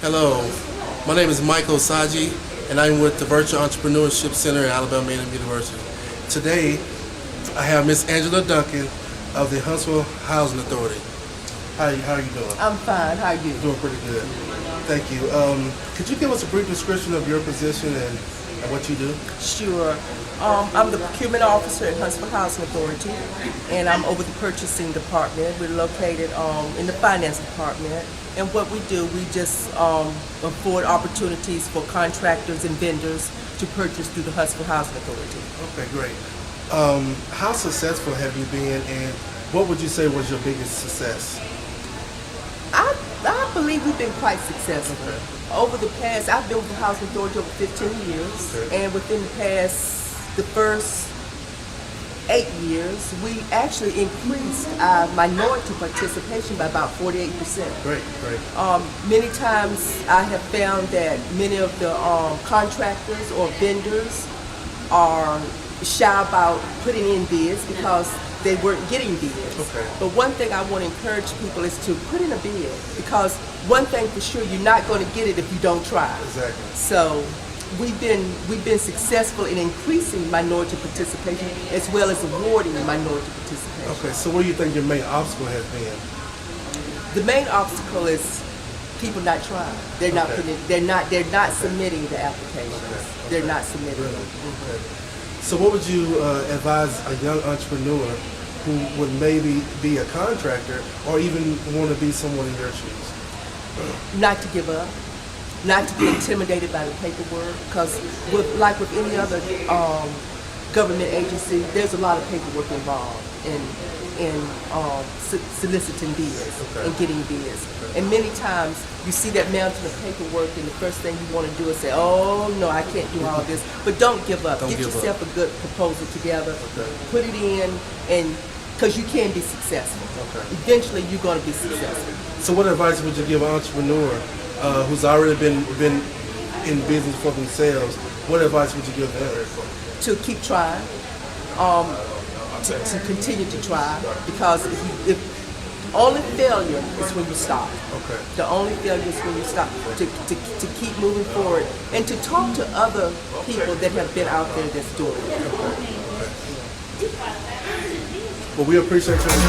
Hello, my name is Michael Saji, and I'm with the Virtual Entrepreneurship Center at Alabama A&M University. Today, I have Miss Angela Duncan of the Huntsville Housing Authority. How are you doing? I'm fine. How are you? Doing pretty good. Thank you. Could you give us a brief description of your position and what you do? Sure. I'm the procurement officer at Huntsville Housing Authority, and I'm over the purchasing department. We're located in the finance department, and what we do, we just afford opportunities for contractors and vendors to purchase through the Huntsville Housing Authority. Okay, great. How successful have you been, and what would you say was your biggest success? I believe we've been quite successful. Okay. Over the past, I've been with the Housing Authority over 15 years, okay. and within the first 8 years, we actually increased our minority participation by about 48%. Great. Many times I have found that many of the contractors or vendors are shy about putting in bids because they weren't getting bids. Okay. But one thing I want to encourage people is to put in a bid, because one thing for sure, you're not going to get it if you don't try. Exactly. So we've been successful in increasing minority participation as well as awarding minority participation. Okay, so what do you think your main obstacle has been? The main obstacle is people not trying. They're not Okay. putting. They're not submitting the applications. Okay. They're not submitting Really? them. Okay. So what would you advise a young entrepreneur who would maybe be a contractor or even want to be someone in your shoes? Not to give up, not to be intimidated by the paperwork, because like with any other government agency, there's a lot of paperwork involved in soliciting bids Okay. and getting bids. Okay. And many times you see that mountain of paperwork, and the first thing you want to do is say, "Oh no, I can't do all this." But don't give up. Don't Get give yourself a good proposal together. Okay. Put it in, and because you can be successful. Okay. Eventually, you're going to be successful. So what advice would you give an entrepreneur who's already been in business for themselves? What advice would you give them? To keep trying, to continue to try, because if only failure is when you stop. Okay. The only failure is when you stop. To keep moving forward and to talk to other people that have been out there that's doing it. Well, we appreciate your time.